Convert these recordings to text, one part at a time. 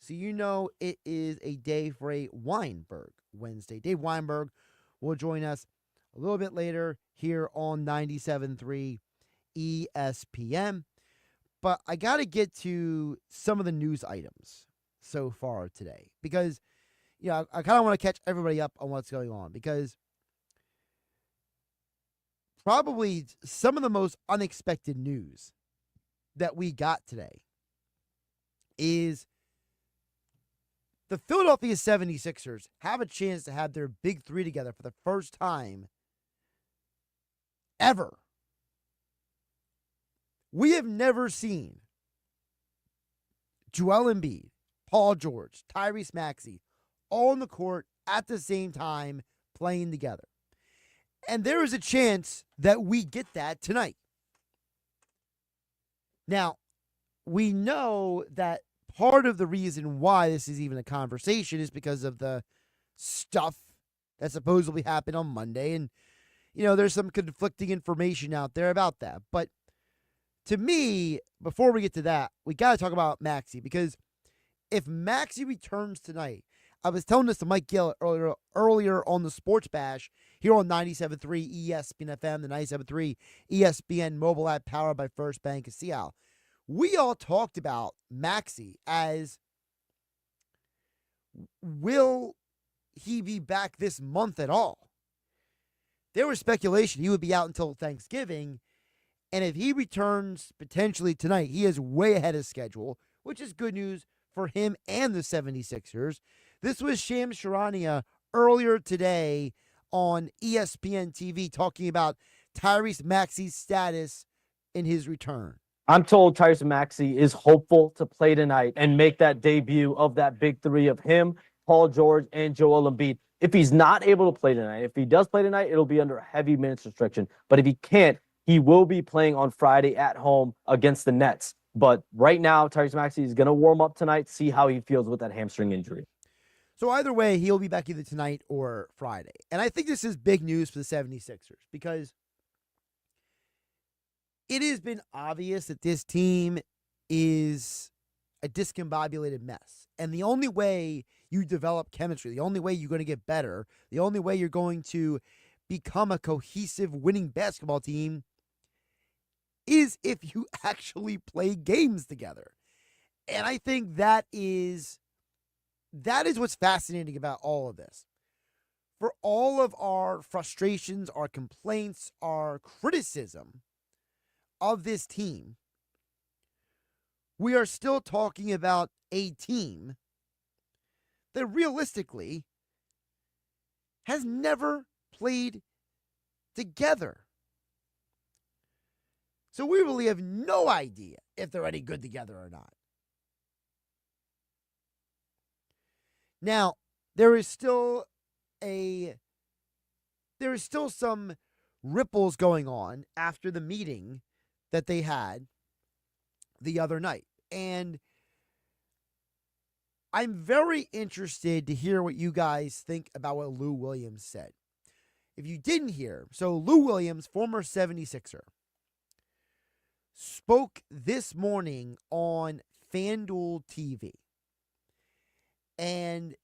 So you know it is a day for a Weinberg Wednesday. Dave Weinberg will join us a little bit later here on 97.3 ESPN. But I got to get to some of the news items so far today because, I kind of want to catch everybody up on what's going on because probably some of the most unexpected news that we got today is the Philadelphia 76ers have a chance to have their big three together for the first time ever. We have never seen Joel Embiid, Paul George, Tyrese Maxey all on the court at the same time playing together. And there is a chance that we get that tonight. Now, we know that part of the reason why this is even a conversation is because of the stuff that supposedly happened on Monday. And, there's some conflicting information out there about that. But to me, before we get to that, we got to talk about Maxey because if Maxey returns tonight, I was telling this to Mike Gill earlier on the Sports Bash here on 97.3 ESPN FM, the 97.3 ESPN mobile app powered by First Bank of Seattle. We all talked about Maxey as, will he be back this month at all? There was speculation he would be out until Thanksgiving, and if he returns potentially tonight, he is way ahead of schedule, which is good news for him and the 76ers. This was Shams Charania earlier today on ESPN TV talking about Tyrese Maxey's status in his return. I'm told Tyrese Maxey is hopeful to play tonight and make that debut of that big three of him, Paul George, and Joel Embiid. If he's not able to play tonight, if he does play tonight, it'll be under a heavy minutes restriction. But if he can't, he will be playing on Friday at home against the Nets. But right now, Tyrese Maxey is going to warm up tonight, see how he feels with that hamstring injury. So either way, he'll be back either tonight or Friday. And I think this is big news for the 76ers because it has been obvious that this team is a discombobulated mess. And the only way you develop chemistry, the only way you're going to get better, the only way you're going to become a cohesive winning basketball team is if you actually play games together. And I think that is what's fascinating about all of this. For all of our frustrations, our complaints, our criticism of this team, we are still talking about a team that realistically has never played together. So we really have no idea if they're any good together or not. Now, there is still some ripples going on after the meeting that they had the other night. And I'm very interested to hear what you guys think about what Lou Williams said. If you didn't hear, so Lou Williams, former 76er, spoke this morning on FanDuel TV. And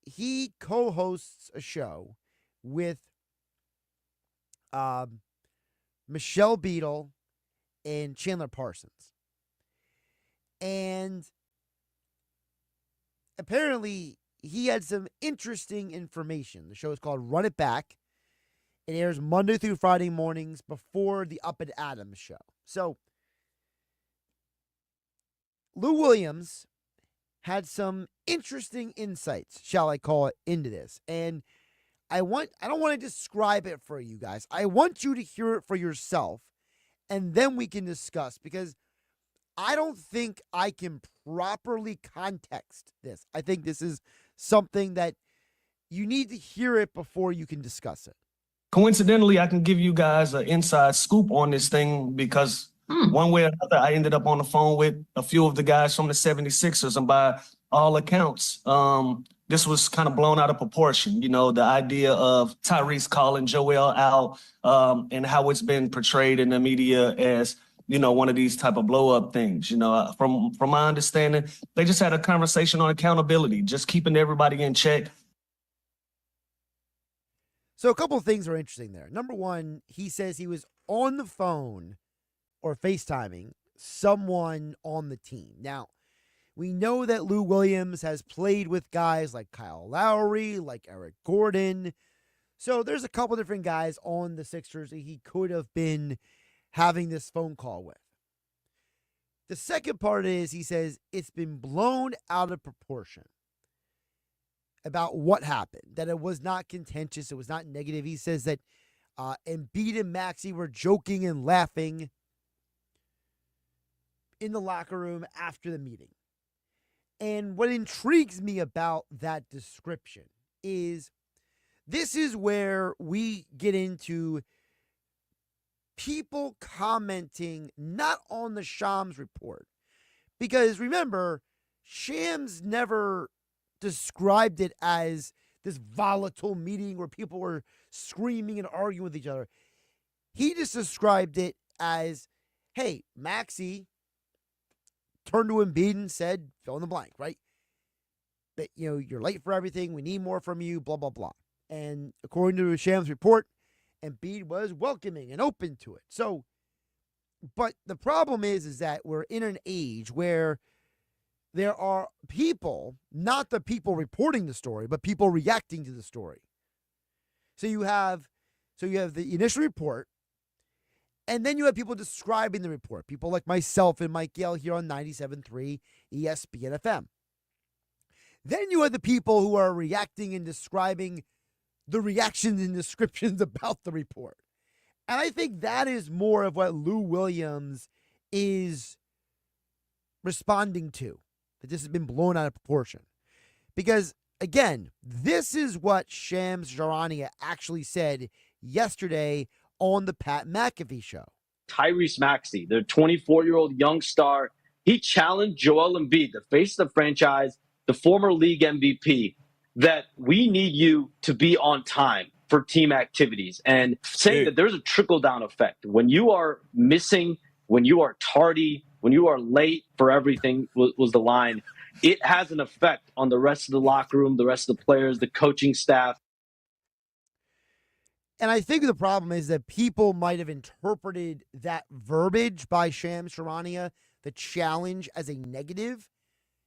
he co-hosts a show with Michelle Beadle and Chandler Parsons. And apparently he had some interesting information. The show is called Run It Back. It airs Monday through Friday mornings before the Up and Adams show. So Lou Williams had some interesting insights, shall I call it, into this. And I don't want to describe it for you guys. I want you to hear it for yourself, and then we can discuss, because I don't think I can properly context this. I think this is something that you need to hear it before you can discuss it. Coincidentally, I can give you guys an inside scoop on this thing because one way or another, I ended up on the phone with a few of the guys from the 76ers, and by all accounts, this was kind of blown out of proportion. You know, the idea of Tyrese calling Joel out and how it's been portrayed in the media as one of these type of blow up things. From my understanding, they just had a conversation on accountability, just keeping everybody in check. So a couple of things are interesting there. Number one, he says he was on the phone or FaceTiming someone on the team. Now, we know that Lou Williams has played with guys like Kyle Lowry, like Eric Gordon. So there's a couple different guys on the Sixers that he could have been having this phone call with. The second part is he says it's been blown out of proportion about what happened, that it was not contentious, it was not negative. He says that Embiid and Maxey were joking and laughing in the locker room after the meeting. And what intrigues me about that description is this is where we get into people commenting not on the Shams report. Because remember, Shams never described it as this volatile meeting where people were screaming and arguing with each other. He just described it as, hey, Maxey turned to Embiid and said, fill in the blank, right? That, you're late for everything. We need more from you, blah, blah, blah. And according to Shams' report, Embiid was welcoming and open to it. So, but the problem is that we're in an age where there are people, not the people reporting the story, but people reacting to the story. So you have the initial report, and then you have people describing the report. People like myself and Mike Yale here on 97.3 ESPN FM. Then you have the people who are reacting and describing the reactions and descriptions about the report. And I think that is more of what Lou Williams is responding to, that this has been blown out of proportion. Because, again, this is what Shams Charania actually said yesterday on the Pat McAfee show. Tyrese Maxey, the 24-year-old young star, he challenged Joel Embiid, the face of the franchise, the former league MVP, that we need you to be on time for team activities, and saying that there's a trickle-down effect. When you are missing, when you are tardy, when you are late for everything was the line, it has an effect on the rest of the locker room, the rest of the players, the coaching staff. And I think the problem is that people might have interpreted that verbiage by Shams Charania, the challenge, as a negative.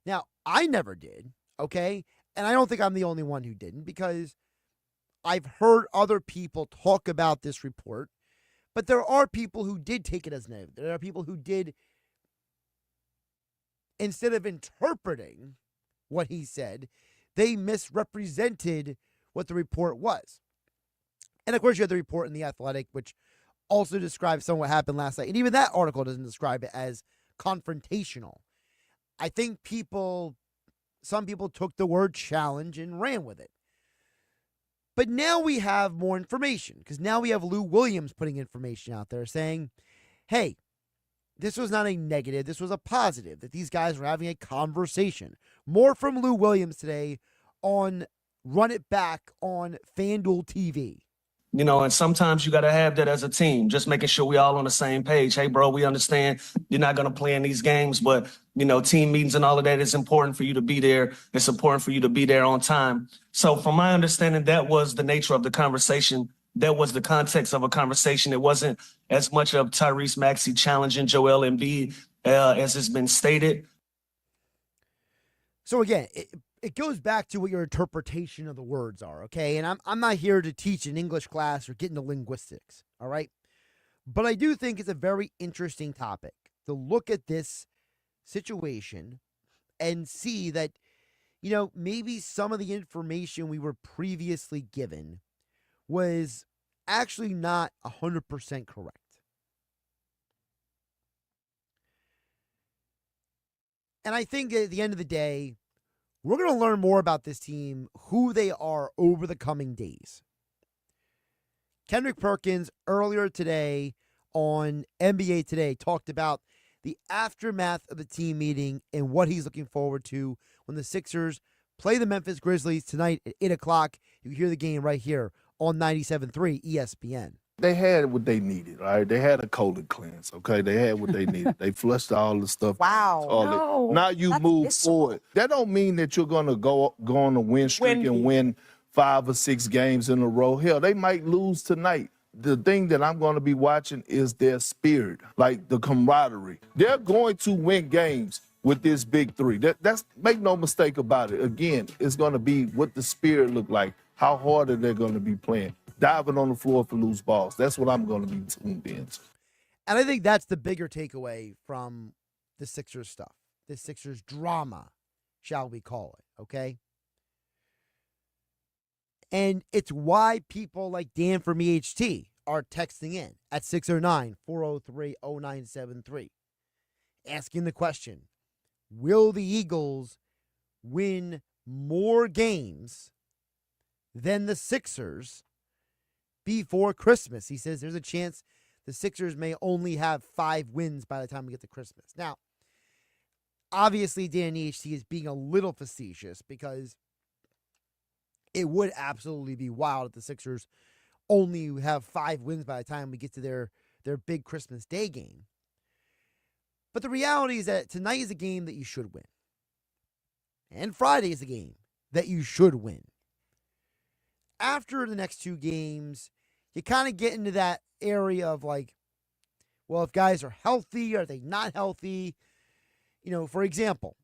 Now, I never did, okay? And I don't think I'm the only one who didn't, because I've heard other people talk about this report, but there are people who did take it as negative. There are people who did, instead of interpreting what he said, they misrepresented what the report was. And of course, you have the report in The Athletic, which also describes some of what happened last night. And even that article doesn't describe it as confrontational. I think some people took the word challenge and ran with it. But now we have more information, because now we have Lou Williams putting information out there saying, hey, this was not a negative, this was a positive, that these guys were having a conversation. More from Lou Williams today on Run It Back on FanDuel TV. And sometimes you got to have that as a team, just making sure we all on the same page. Hey, bro, we understand you're not going to play in these games, but, team meetings and all of that, it's important for you to be there. It's important for you to be there on time. So from my understanding, that was the nature of the conversation. That was the context of a conversation. It wasn't as much of Tyrese Maxey challenging Joel Embiid as has been stated. So again, it goes back to what your interpretation of the words are, okay? And I'm not here to teach an English class or get into linguistics, all right? But I do think it's a very interesting topic to look at this situation and see that, maybe some of the information we were previously given was actually not 100% correct. And I think at the end of the day, we're going to learn more about this team, who they are, over the coming days. Kendrick Perkins earlier today on NBA Today talked about the aftermath of the team meeting and what he's looking forward to when the Sixers play the Memphis Grizzlies tonight at 8 o'clock. You can hear the game right here on 97.3 ESPN. They had what they needed, all right? They had a colon cleanse, okay? They had what they needed. They flushed all the stuff. Wow. All now you move forward. That don't mean that you're going to go on a win streak and win 5 or 6 games in a row. Hell, they might lose tonight. The thing that I'm going to be watching is their spirit, like the camaraderie. They're going to win games with this big three. That's make no mistake about it. Again, it's going to be what the spirit look like. How hard are they going to be playing? Diving on the floor for loose balls. That's what I'm going to be tuned in to. And I think that's the bigger takeaway from the Sixers stuff. The Sixers drama, shall we call it, okay? And it's why people like Dan from EHT are texting in at 609-403-0973, asking the question, will the Eagles win more games than the Sixers before Christmas? He says there's a chance the Sixers may only have 5 wins by the time we get to Christmas. Now, obviously, Dan EHT is being a little facetious because it would absolutely be wild if the Sixers only have 5 wins by the time we get to their big Christmas Day game. But the reality is that tonight is a game that you should win. And Friday is a game that you should win. After the next 2 games, you kind of get into that area of like, well, if guys are healthy, are they not healthy? You know, for example,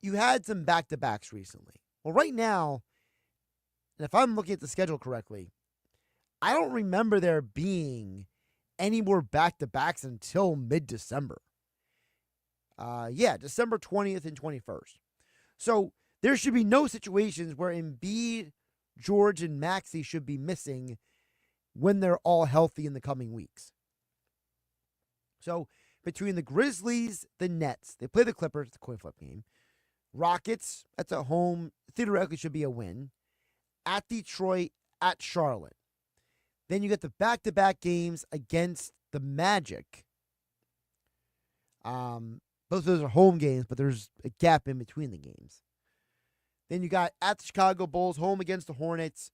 you had some back-to-backs recently. Well, right now, and if I'm looking at the schedule correctly, I don't remember there being any more back-to-backs until mid-December. December 20th and 21st. So there should be no situations where Embiid, George, and Maxey should be missing when they're all healthy in the coming weeks. So between the Grizzlies, the Nets, they play the Clippers, it's a coin flip game. Rockets, that's at home, theoretically should be a win. At Detroit, at Charlotte. Then you get the back-to-back games against the Magic. Both of those are home games, but there's a gap in between the games. Then you got at the Chicago Bulls, home against the Hornets,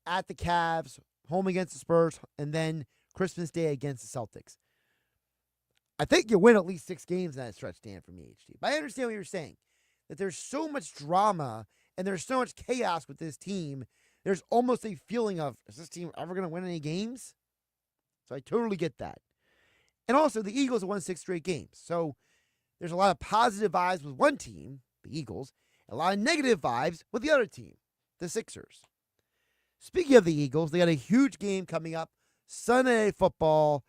at the Cavs, home against the Spurs, and then Christmas Day against the Celtics. I think you win at least 6 games in that stretch, Dan, from EHT. But I understand what you're saying, that there's so much drama and there's so much chaos with this team. There's almost a feeling of, is this team ever going to win any games? So I totally get that. And also, the Eagles have won 6 straight games. So there's a lot of positive vibes with one team, the Eagles, and a lot of negative vibes with the other team, the Sixers. Speaking of the Eagles, they got a huge game coming up, Sunday Night Football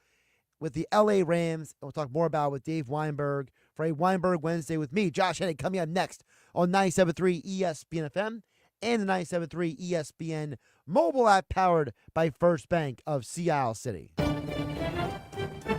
with the LA Rams. And we'll talk more about it with Dave Weinberg for a Weinberg Wednesday with me, Josh Hennig, coming up next on 97.3 ESPN FM and the 97.3 ESPN mobile app powered by First Bank of Sea Isle City.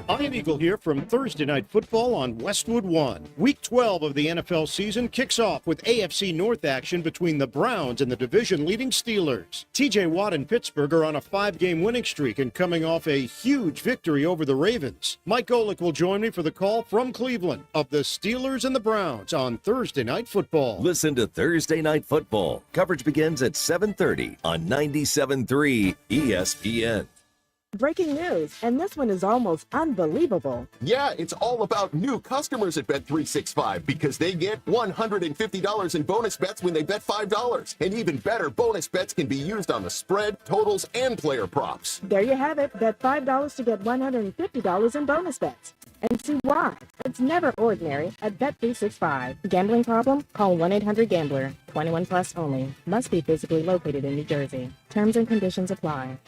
Ian Eagle here from Thursday Night Football on Westwood One. Week 12 of the NFL season kicks off with AFC North action between the Browns and the division-leading Steelers. TJ Watt and Pittsburgh are on a 5-game winning streak and coming off a huge victory over the Ravens. Mike Golick will join me for the call from Cleveland of the Steelers and the Browns on Thursday Night Football. Listen to Thursday Night Football. Coverage begins at 7:30 on 97.3 ESPN. Breaking news, and this one is almost unbelievable. Yeah, it's all about new customers at Bet365 because they get $150 in bonus bets when they bet $5. And even better, bonus bets can be used on the spread, totals, and player props. There you have it. Bet $5 to get $150 in bonus bets. And see why. It's never ordinary at Bet365. Gambling problem? Call 1-800-GAMBLER. 21 plus only. Must be physically located in New Jersey. Terms and conditions apply.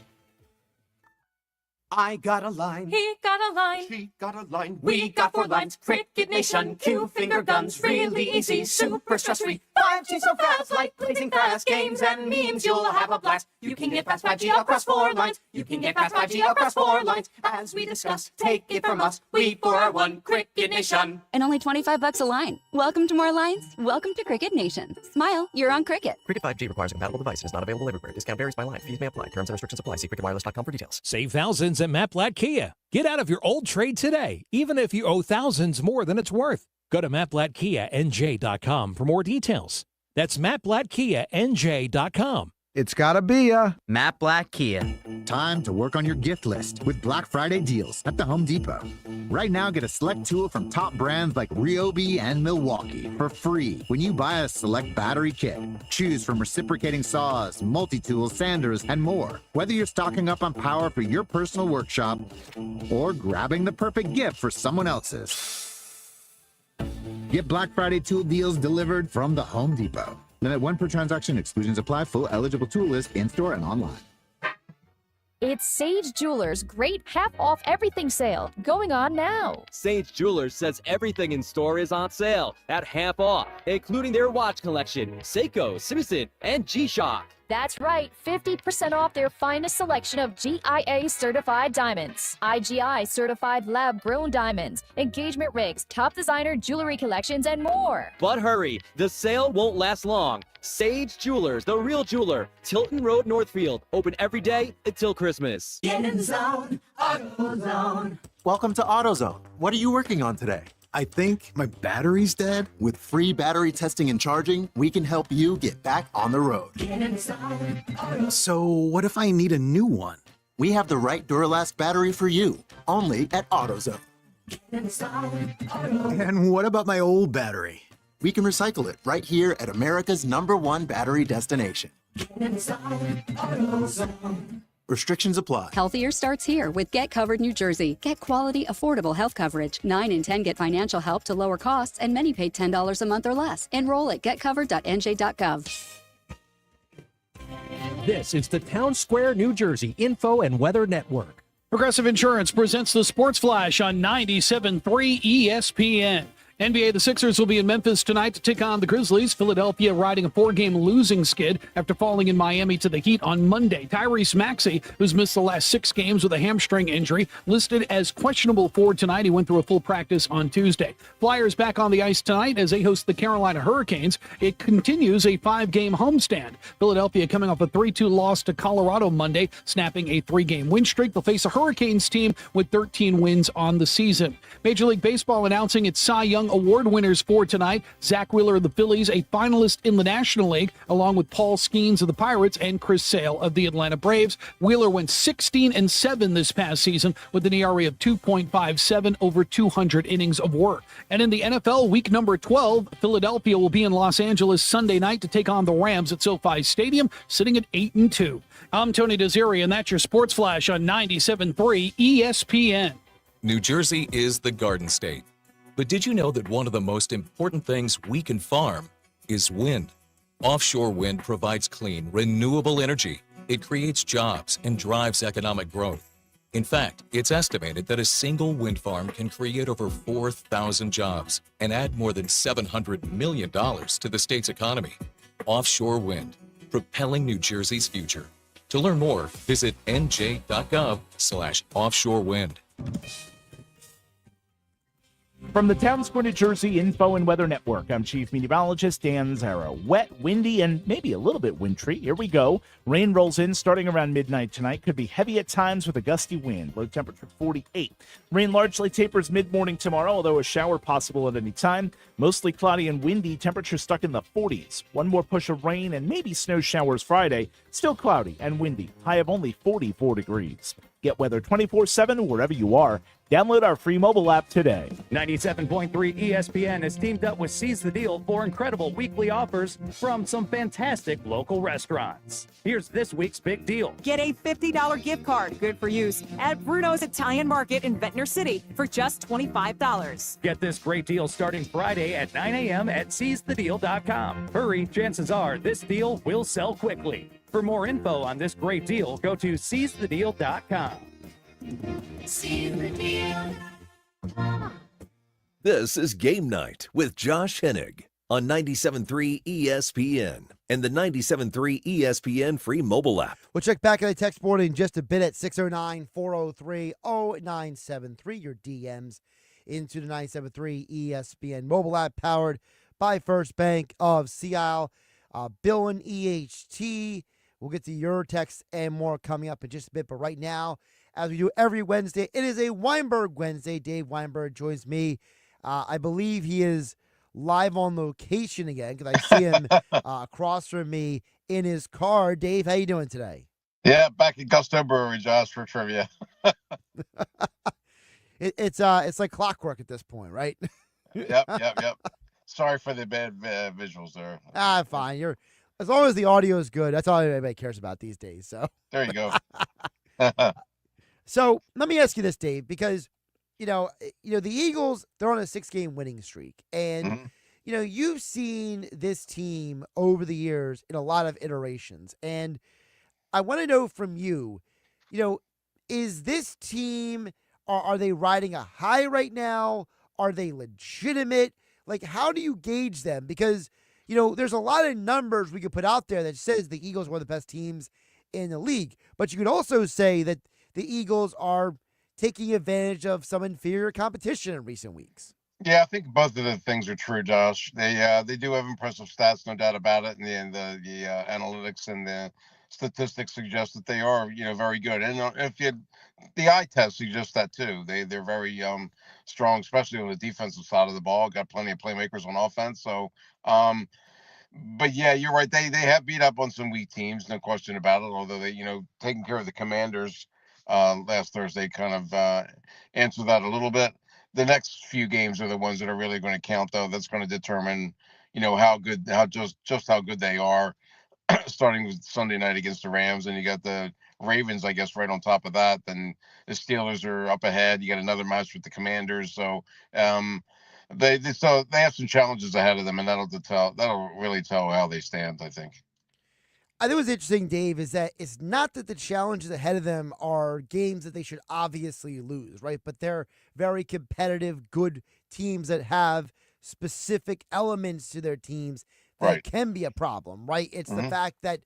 I got a line. He got a line. She got a line. We got 4 lines. Cricket Nation. Cue finger guns. Really easy. Super stress-free. 5G so fast. Like blazing fast. Games and memes. You'll have a blast. You can get past 5G across 4 lines. You can get past 5G across 4 lines. As we discuss, take it from us. We 4 are 1. Cricket Nation. And only $25 a line. Welcome to more lines. Welcome to Cricket Nation. Smile. You're on Cricket. Cricket 5G requires a compatible device and is not available everywhere. Discount varies by line. Fees may apply. Terms and restrictions apply. See cricketwireless.com for details. Save thousands at Matt Blatt Kia. Get out of your old trade today, even if you owe thousands more than it's worth. Go to mattblattkianj.com for more details. That's mattblattkianj.com. It's gotta be a Matt Blatt Kia. Time to work on your gift list with Black Friday deals at the Home Depot. Right now, get a select tool from top brands like Ryobi and Milwaukee for free when you buy a select battery kit. Choose from reciprocating saws, multi-tools, sanders, and more. Whether you're stocking up on power for your personal workshop or grabbing the perfect gift for someone else's. Get Black Friday tool deals delivered from the Home Depot. Limit 1 per transaction. Exclusions apply. Full eligible tool list in-store and online. It's Sage Jewelers' great half-off everything sale going on now. Sage Jewelers says everything in store is on sale at half off, including their watch collection, Seiko, Simpson, and G-Shock. That's right, 50% off their finest selection of GIA certified diamonds, IGI certified lab-grown diamonds, engagement rings, top designer jewelry collections, and more. But hurry, the sale won't last long. Sage Jewelers, the real jeweler, Tilton Road, Northfield, open every day until Christmas. Get in the zone, AutoZone. Welcome to AutoZone. What are you working on today? I think my battery's dead. With free battery testing and charging, we can help you get back on the road. Get in the zone, AutoZone. So what if I need a new one? We have the right Duralast battery for you, only at AutoZone. Get in the zone, AutoZone. And what about my old battery? We can recycle it right here at America's #1 battery destination. Get in the zone, AutoZone. Restrictions apply. Healthier starts here with Get Covered New Jersey. Get quality, affordable health coverage. 9 in 10 get financial help to lower costs, and many pay $10 a month or less. Enroll at getcovered.nj.gov. This is the Town Square, New Jersey Info and Weather Network. Progressive Insurance presents the Sports Flash on 97.3 ESPN. NBA, the Sixers will be in Memphis tonight to take on the Grizzlies. Philadelphia riding a 4-game losing skid after falling in Miami to the Heat on Monday. Tyrese Maxey, who's missed the last 6 games with a hamstring injury, listed as questionable for tonight. He went through a full practice on Tuesday. Flyers back on the ice tonight as they host the Carolina Hurricanes. It continues a 5-game homestand. Philadelphia coming off a 3-2 loss to Colorado Monday, snapping a 3-game win streak. They'll face a Hurricanes team with 13 wins on the season. Major League Baseball announcing its Cy Young Award winners for tonight. Zach Wheeler of the Phillies, a finalist in the National League, along with Paul Skeens of the Pirates and Chris Sale of the Atlanta Braves. Wheeler went 16-7 this past season with an ERA of 2.57 over 200 innings of work. And in the NFL, week number 12, Philadelphia will be in Los Angeles Sunday night to take on the Rams at SoFi Stadium, sitting at 8-2. I'm Tony Desiri, and that's your Sports Flash on 97.3 ESPN. New Jersey is the Garden State. But did you know that one of the most important things we can farm is wind? Offshore wind provides clean, renewable energy. It creates jobs and drives economic growth. In fact, it's estimated that a single wind farm can create over 4,000 jobs and add more than $700 million to the state's economy. Offshore wind, propelling New Jersey's future. To learn more, visit nj.gov/offshore wind. From the Town Square, New Jersey Info and Weather Network, I'm Chief Meteorologist Dan Zarrow. Wet, windy, and maybe a little bit wintry. Here we go. Rain rolls in starting around midnight tonight. Could be heavy at times with a gusty wind. Low temperature 48. Rain largely tapers mid-morning tomorrow, although a shower possible at any time. Mostly cloudy and windy. Temperature stuck in the 40s. One more push of rain and maybe snow showers Friday. Still cloudy and windy. High of only 44 degrees. Get weather 24/7 wherever you are. Download our free mobile app today. 97.3 ESPN has teamed up with Seize the Deal for incredible weekly offers from some fantastic local restaurants. Here's this week's big deal. Get a $50 gift card, good for use, at Bruno's Italian Market in Ventnor City for just $25. Get this great deal starting Friday at 9 a.m. at seizethedeal.com. Hurry, chances are this deal will sell quickly. For more info on this great deal, go to seizethedeal.com. See the deal. This is Game Night with Josh Hennig on 97.3 ESPN and the 97.3 ESPN free mobile app. We'll check back at the text board in just a bit at 609-403-0973. Your DMs into the 97.3 ESPN mobile app powered by First Bank of Sea Isle. Bill and EHT. We'll get to your text and more coming up in just a bit. But right now, as we do every Wednesday, it is a Weinberg Wednesday. Dave Weinberg joins me. I believe he is live on location again because I see him across from me in his car. Dave, how you doing today? Yeah, back at Gusto Brewery, Josh, for trivia. It's like clockwork at this point, right? Yep. Sorry for the bad visuals there. Fine. As long as the audio is good, that's all anybody cares about these days. So there you go. So let me ask you this, Dave, because the Eagles, they're on a 6-game winning streak, and you've seen this team over the years in a lot of iterations, and I want to know from you, is this team, are they riding a high right now? Are they legitimate? Like, how do you gauge them? Because, there's a lot of numbers we could put out there that says the Eagles were the best teams in the league. But you could also say that the Eagles are taking advantage of some inferior competition in recent weeks. Yeah, I think both of the things are true, Josh. They do have impressive stats, no doubt about it. And the analytics and the statistics suggest that they are, very good. And the eye test suggests that too. They're very strong, especially on the defensive side of the ball. Got plenty of playmakers on offense. So, but yeah, you're right. They have beat up on some weak teams, no question about it. Although they, taking care of the Commanders last Thursday kind of answered that a little bit. The next few games are the ones that are really going to count, though. That's going to determine, how good they are. Starting with Sunday night against the Rams, and you got the Ravens, I guess, right on top of that. Then the Steelers are up ahead. You got another match with the Commanders. So they have some challenges ahead of them, and that'll really tell how they stand, I think. I think what's interesting, Dave, is that it's not that the challenges ahead of them are games that they should obviously lose, right? But they're very competitive, good teams that have specific elements to their teams that can be a problem, right? It's the fact that,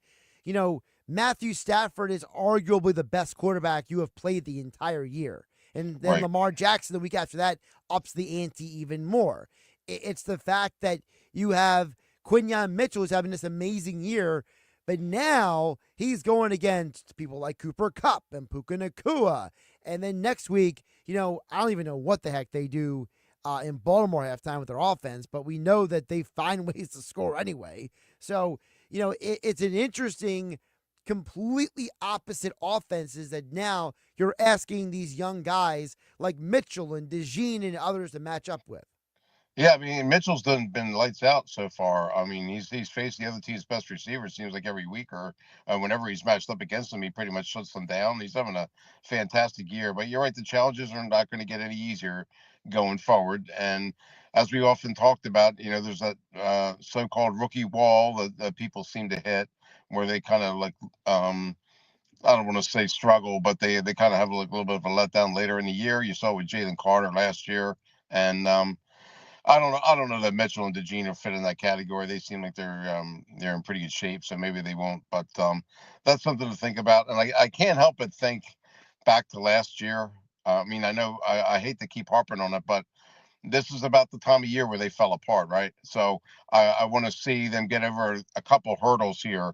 Matthew Stafford is arguably the best quarterback you have played the entire year. And then Lamar Jackson the week after that ups the ante even more. It's the fact that you have Quinyon Mitchell who's having this amazing year, but now he's going against people like Cooper Kupp and Puka Nacua. And then next week, I don't even know what the heck they do in Baltimore halftime with their offense, but we know that they find ways to score anyway. So, it's an interesting, completely opposite offenses that now you're asking these young guys like Mitchell and DeJean and others to match up with. Yeah, I mean, Mitchell's been lights out so far. I mean, he's faced the other team's best receivers, seems like every week, or whenever he's matched up against them, he pretty much shuts them down. He's having a fantastic year. But you're right, the challenges are not going to get any easier going forward. And as we often talked about, there's that so-called rookie wall that people seem to hit where they kind of like, I don't want to say struggle, but they kind of have like a little bit of a letdown later in the year. You saw with Jalen Carter last year. And I don't know that Mitchell and DeJean are fit in that category. They seem like they're in pretty good shape, so maybe they won't. But that's something to think about. And I can't help but think back to last year. I mean, I know I hate to keep harping on it, but this is about the time of year where they fell apart, right? So I want to see them get over a couple hurdles here,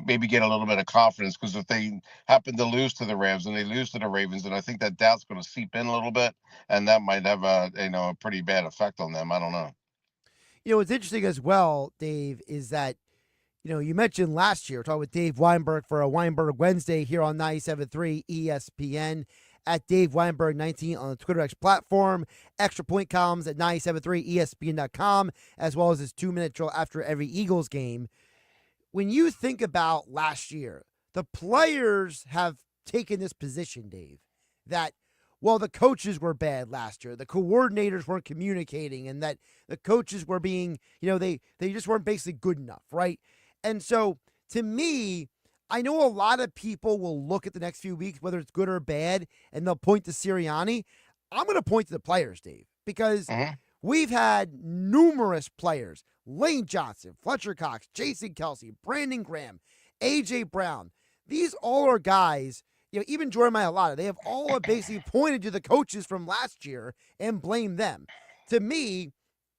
maybe get a little bit of confidence, because if they happen to lose to the Rams and they lose to the Ravens, then I think that doubt's going to seep in a little bit, and that might have a pretty bad effect on them. I don't know. What's interesting as well, Dave, is that you mentioned last year, talking with Dave Weinberg for a Weinberg Wednesday here on 97.3 ESPN. At Dave Weinberg 19 on the Twitter X platform, extra point columns at 973ESPN.com, as well as his 2-minute drill after every Eagles game. When you think about last year, the players have taken this position, Dave, that, well, the coaches were bad last year. The coordinators weren't communicating, and that the coaches were being, they just weren't basically good enough, right? And so, to me, I know a lot of people will look at the next few weeks, whether it's good or bad, and they'll point to Sirianni. I'm going to point to the players, Dave, because we've had numerous players, Lane Johnson, Fletcher Cox, Jason Kelsey, Brandon Graham, A.J. Brown. These all are guys, even Jordan Mailata, they have all basically pointed to the coaches from last year and blamed them. To me,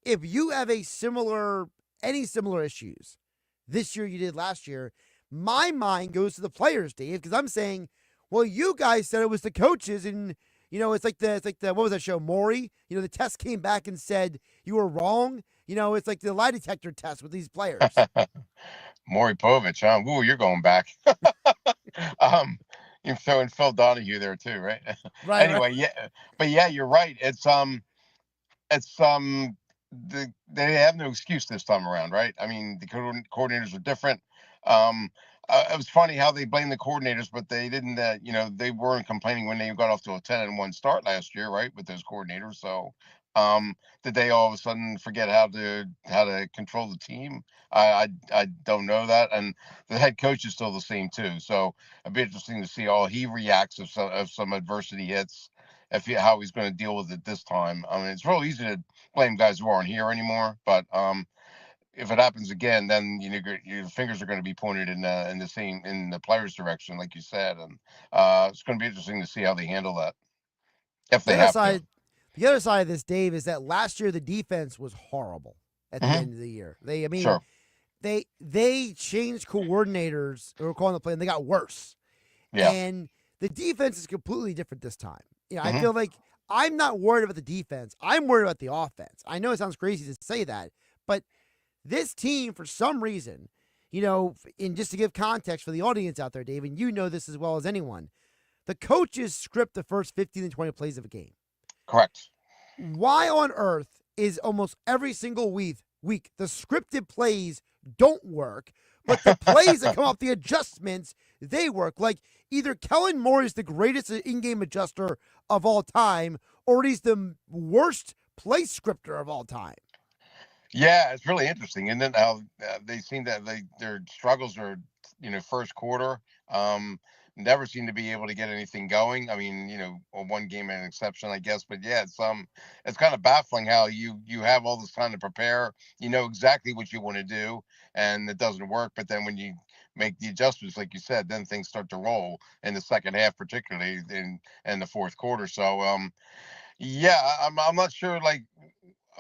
if you have any similar issues this year you did last year, my mind goes to the players, Dave, because I'm saying, well, you guys said it was the coaches, and it's like the what was that show, Maury? The test came back and said you were wrong. it's like the lie detector test with these players. Maury Povich, huh? Ooh, you're going back. You're throwing Phil Donahue there too, right? Right. Anyway, yeah, but yeah, you're right. They have no excuse this time around, right? I mean, the coordinators are different. It was funny how they blamed the coordinators, but they didn't. They weren't complaining when they got off to a 10-1 start last year, right, with those coordinators. So, did they all of a sudden forget how to control the team? I don't know that, and the head coach is still the same too. So it'd be interesting to see how he reacts if some adversity hits, how he's going to deal with it this time. I mean, it's real easy to blame guys who aren't here anymore, but if it happens again, then your fingers are going to be pointed in the players' direction, like you said, and it's going to be interesting to see how they handle that if they have to. The other side of this, Dave, is that last year the defense was horrible at the end of the year. Sure. They changed coordinators who were calling the play, and they got worse. Yeah. And the defense is completely different this time. I feel like I'm not worried about the defense. I'm worried about the offense. I know it sounds crazy to say that, but this team, for some reason, and just to give context for the audience out there, Dave, and you know this as well as anyone, the coaches script the first 15 to 20 plays of a game. Correct. Why on earth is almost every single week the scripted plays don't work, but the plays that come off the adjustments, they work? Like either Kellen Moore is the greatest in-game adjuster of all time, or he's the worst play scripter of all time. Yeah, it's really interesting. And then how they seem that their struggles are, first quarter. Never seem to be able to get anything going. I mean, one game an exception, I guess. But yeah, it's kind of baffling how you have all this time to prepare. You know exactly what you want to do, and it doesn't work. But then when you make the adjustments, like you said, then things start to roll in the second half, particularly in the fourth quarter. So, yeah, I'm not sure.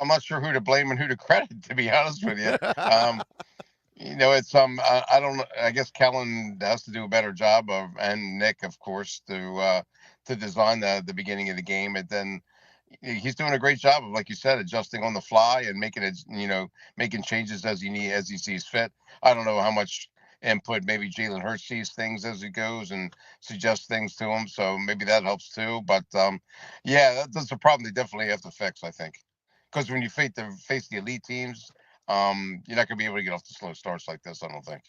I'm not sure who to blame and who to credit, to be honest with you. It's I don't know. I guess Kellen has to do a better job and Nick, of course, to design the beginning of the game. And then he's doing a great job of, like you said, adjusting on the fly and making it, making changes as he sees fit. I don't know how much input maybe Jalen Hurts sees things as he goes and suggests things to him. So maybe that helps too. But yeah, that's a problem they definitely have to fix, I think. Because when you face the elite teams, you're not going to be able to get off the slow starts like this, I don't think.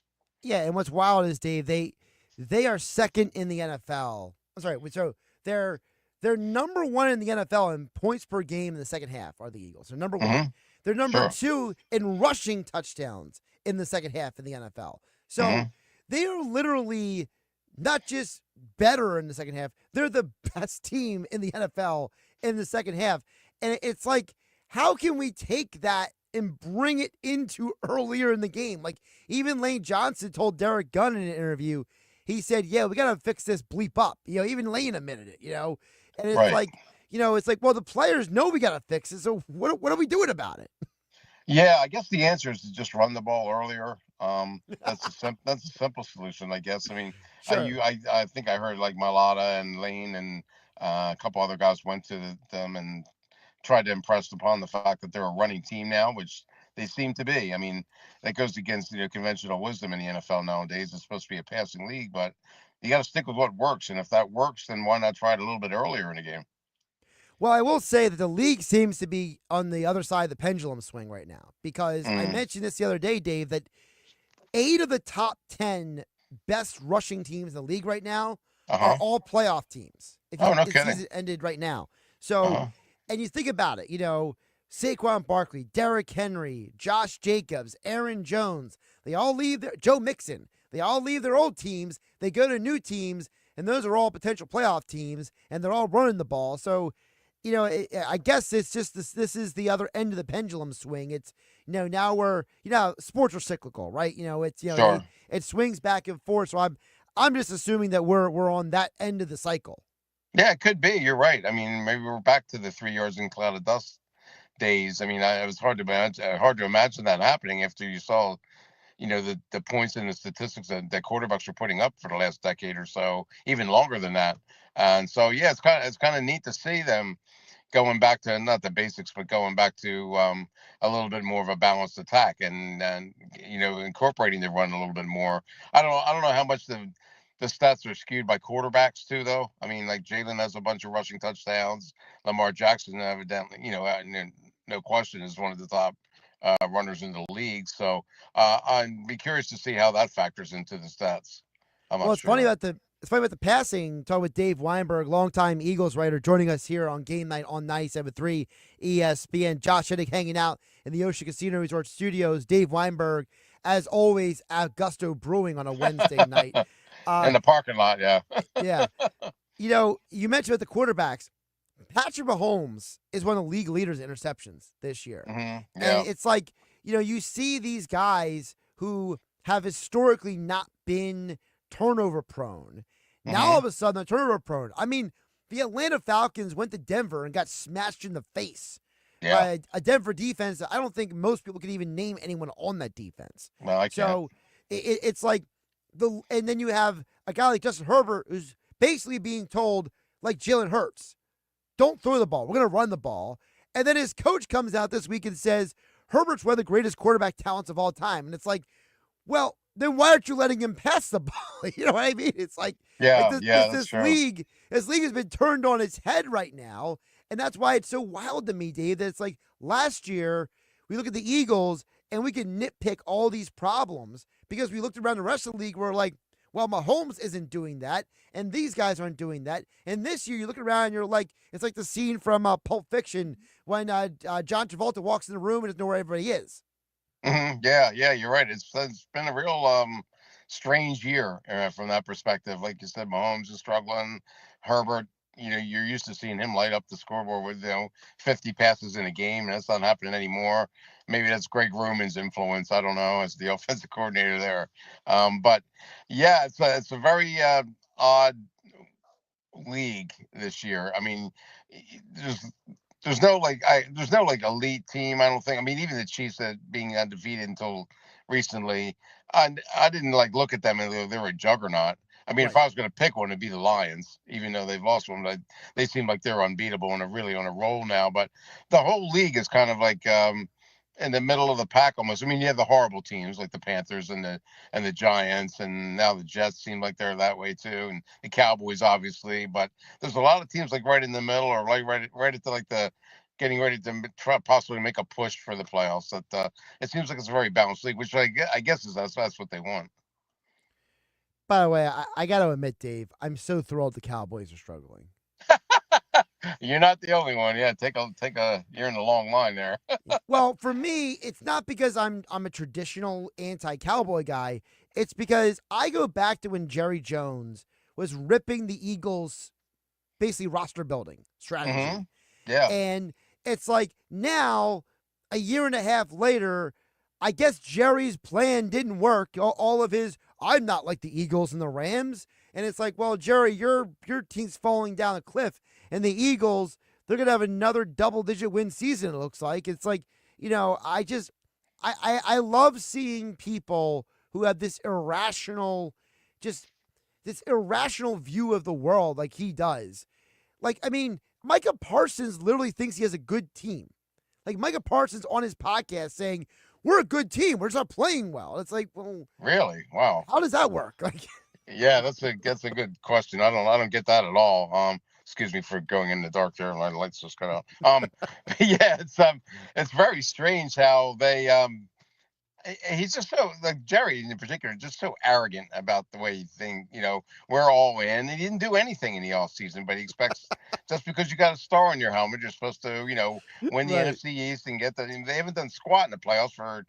Yeah, and what's wild is, Dave, they are second in the NFL. I'm sorry, so they're number one in the NFL in points per game in the second half are the Eagles. They're number one. They're number two in rushing touchdowns in the second half in the NFL. So they are literally not just better in the second half, they're the best team in the NFL in the second half. And it's like, how can we take that and bring it into earlier in the game? Like, even Lane Johnson told Derek Gunn in an interview, he said, yeah, we got to fix this bleep up. Even Lane admitted it, And it's like, it's like, well, the players know we got to fix it, so what are we doing about it? Yeah, I guess the answer is to just run the ball earlier. That's a simple solution, I guess. I mean, I think I heard like Mailata and Lane and a couple other guys went to them and tried to impress upon the fact that they're a running team now, which they seem to be. I mean, that goes against conventional wisdom in the NFL nowadays. It's supposed to be a passing league, but you got to stick with what works. And if that works, then why not try it a little bit earlier in the game? Well, I will say that the league seems to be on the other side of the pendulum swing right now, because I mentioned this the other day, Dave, that 8 of the top 10 best rushing teams in the league right now are all playoff teams. If the season ended right now. So, and you think about it, Saquon Barkley, Derrick Henry, Josh Jacobs, Aaron Jones, they all leave Joe Mixon. They all leave their old teams. They go to new teams, and those are all potential playoff teams, and they're all running the ball. So, I guess it's just this is the other end of the pendulum swing. It's, now we're, sports are cyclical, right? It's, it swings back and forth. So I'm just assuming that we're on that end of the cycle. Yeah, it could be. You're right. I mean, maybe we're back to the 3 yards in cloud of dust days. I mean, it was hard to imagine that happening after you saw, the points and the statistics that quarterbacks were putting up for the last decade or so, even longer than that. And so, yeah, it's kind of neat to see them, going back to not the basics, but going back to a little bit more of a balanced attack and incorporating the run a little bit more. I don't know how much the stats are skewed by quarterbacks too, though. I mean, like Jalen has a bunch of rushing touchdowns. Lamar Jackson, evidently, no question, is one of the top runners in the league. So I'd be curious to see how that factors into the stats. Well, it's funny about the passing. Talking with Dave Weinberg, longtime Eagles writer, joining us here on Game Night on 97.3 ESPN. Josh Hennig hanging out in the Ocean Casino Resort Studios. Dave Weinberg, as always, at Gusto Brewing on a Wednesday night. In the parking lot, yeah. Yeah. You mentioned about the quarterbacks. Patrick Mahomes is one of the league leaders in interceptions this year. Mm-hmm. Yeah. And it's like, you see these guys who have historically not been turnover prone. Now all of a sudden they're turnover prone. I mean, the Atlanta Falcons went to Denver and got smashed in the face by a Denver defense that I don't think most people can even name anyone on that defense. Well, I can't. So it's like and then you have a guy like Justin Herbert who's basically being told, like Jalen Hurts, don't throw the ball. We're going to run the ball. And then his coach comes out this week and says, Herbert's one of the greatest quarterback talents of all time. And it's like, well, then why aren't you letting him pass the ball? You know what I mean? It's like, this league has been turned on its head right now. And that's why it's so wild to me, Dave, that it's like last year we look at the Eagles and we can nitpick all these problems because we looked around the rest of the league. We're like, well, Mahomes isn't doing that, and these guys aren't doing that. And this year, you look around, and you're like, it's like the scene from Pulp Fiction when John Travolta walks in the room and doesn't know where everybody is. Mm-hmm. Yeah, you're right. It's been a real strange year from that perspective. Like you said, Mahomes is struggling. Herbert, you're used to seeing him light up the scoreboard with 50 passes in a game, and that's not happening anymore. Maybe that's Greg Roman's influence. I don't know, as the offensive coordinator there. But yeah, it's a very odd league this year. I mean, there's no elite team. I don't think. I mean, even the Chiefs that being undefeated until recently, I didn't look at them and they were a juggernaut. I mean, if I was going to pick one, it'd be the Lions, even though they've lost one. They seem like they're unbeatable and are really on a roll now. But the whole league is kind of like in the middle of the pack almost. I mean, you have the horrible teams like the Panthers and the Giants, and now the Jets seem like they're that way too, and the Cowboys obviously. But there's a lot of teams like right in the middle, or right at the getting ready to try possibly make a push for the playoffs. That it seems like it's a very balanced league, which I guess is that's what they want. By the way, I got to admit, Dave, I'm so thrilled the Cowboys are struggling. You're not the only one. Yeah, take a. You're in the long line there. Well, for me, it's not because I'm a traditional anti-Cowboy guy. It's because I go back to when Jerry Jones was ripping the Eagles, basically roster building strategy. Mm-hmm. Yeah, and it's like now, a year and a half later, I guess Jerry's plan didn't work. All of his, I'm not like the Eagles and the Rams. And it's like, well, Jerry, your team's falling down a cliff. And the Eagles, they're going to have another double-digit win season, it looks like. It's like, I love seeing people who have this irrational view of the world like he does. Like, I mean, Micah Parsons literally thinks he has a good team. Like, Micah Parsons on his podcast saying, we're a good team. We're just not playing well. It's like, well, really? Wow. How does that work? Like, yeah, that's a good question. I don't get that at all. Excuse me for going in the dark there. My lights just cut out. Yeah, it's very strange how they he's just so, like Jerry in particular, just so arrogant about the way he thinks, we're all in. He didn't do anything in the offseason, but he expects just because you got a star on your helmet, you're supposed to, win the NFC East and get they haven't done squat in the playoffs for,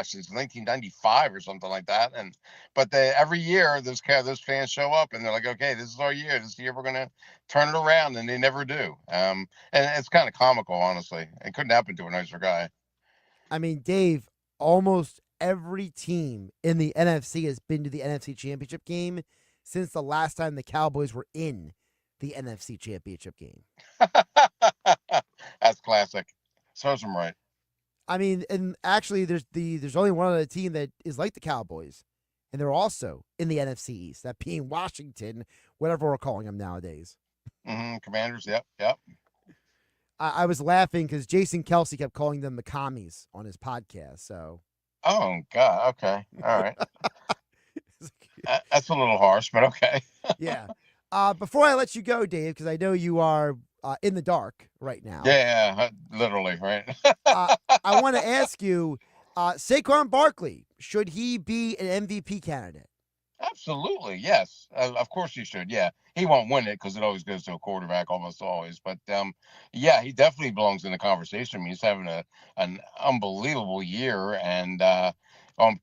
since 1995 or something like that. But every year those fans show up and they're like, okay, this is our year. This year we're going to turn it around, and they never do. And it's kind of comical, honestly. It couldn't happen to a nicer guy. I mean, Dave, almost every team in the NFC has been to the NFC Championship game since the last time the Cowboys were in the NFC Championship game. That's classic. Serves them right. I mean, and actually, there's only one other team that is like the Cowboys, and they're also in the NFC East, that being Washington, whatever we're calling them nowadays. Mm-hmm. Commanders, yep. I was laughing because Jason Kelsey kept calling them the commies on his podcast. So. Oh God. Okay. All right. That's a little harsh, but okay. Yeah. Before I let you go, Dave, because I know you are in the dark right now. Yeah, literally, right? I want to ask you, Saquon Barkley, should he be an MVP candidate? Absolutely, yes. Of course he should. Yeah, he won't win it because it always goes to a quarterback, almost always. But yeah, he definitely belongs in the conversation. I mean, he's having an unbelievable year and on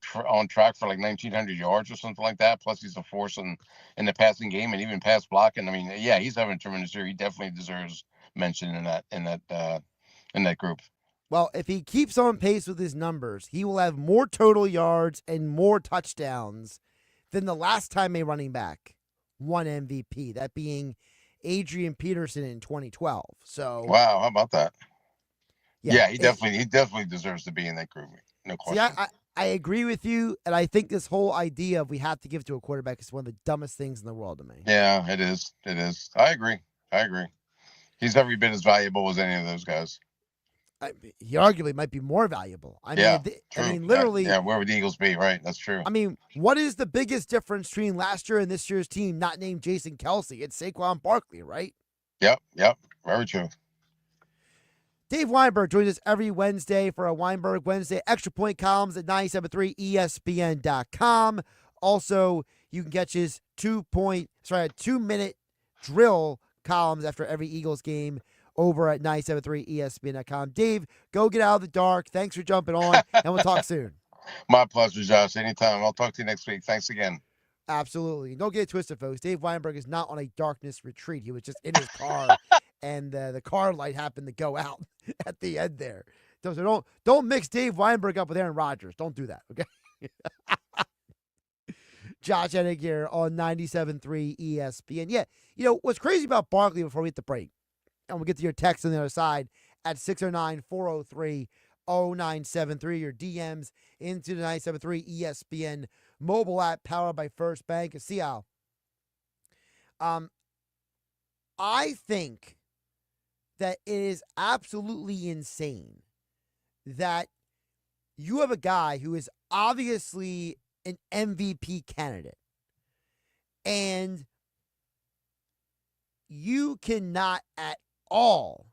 track for like 1,900 yards or something like that. Plus, he's a force in the passing game and even pass blocking. I mean, yeah, he's having a tremendous year. He definitely deserves mention in that group. Well, if he keeps on pace with his numbers, he will have more total yards and more touchdowns than the last time a running back won MVP, that being Adrian Peterson in 2012. So wow, how about that? Yeah, he it- definitely deserves to be in that group. No See, question. I agree with you, and I think this whole idea of we have to give to a quarterback is one of the dumbest things in the world to me. Yeah, it is. It is. I agree. He's every bit as valuable as any of those guys. He arguably might be more valuable. I Yeah, mean, true. I mean, literally. Yeah, where would the Eagles be? Right, that's true. I mean, what is the biggest difference between last year and this year's team not named Jason Kelsey? It's Saquon Barkley, right? Yep, very true. Dave Weinberg joins us every Wednesday for a Weinberg Wednesday extra point columns at 973ESPN.com. Also, you can catch his 2-minute drill columns after every Eagles game over at 973ESPN.com. Dave, go get out of the dark. Thanks for jumping on, and we'll talk soon. My pleasure, Josh. Anytime. I'll talk to you next week. Thanks again. Absolutely. Don't get it twisted, folks. Dave Weinberg is not on a darkness retreat. He was just in his car, and the car light happened to go out at the end there. So don't mix Dave Weinberg up with Aaron Rodgers. Don't do that, okay? Josh Hennig here on 97.3 ESPN. Yeah, what's crazy about Barkley before we hit the break, and we'll get to your text on the other side at 609-403-0973, your DMs into the 97.3 ESPN mobile app powered by First Bank. See how I think that it is absolutely insane that you have a guy who is obviously an MVP candidate, and you cannot at all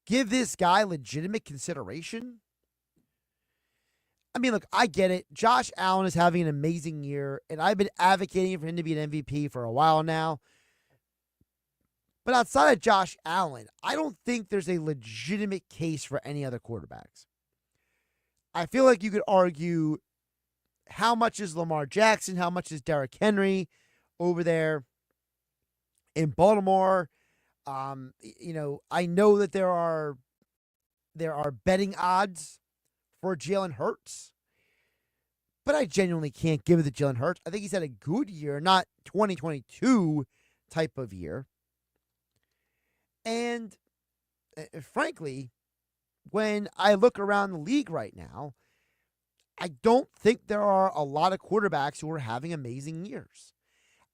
give this guy legitimate consideration. I mean, look, I get it. Josh Allen is having an amazing year, and I've been advocating for him to be an MVP for a while now. But outside of Josh Allen, I don't think there's a legitimate case for any other quarterbacks. I feel like you could argue how much is Lamar Jackson, how much is Derrick Henry over there in Baltimore. I know that there are betting odds for Jalen Hurts, but I genuinely can't give it to Jalen Hurts. I think he's had a good year, not 2022 type of year. And frankly, when I look around the league right now, I don't think there are a lot of quarterbacks who are having amazing years.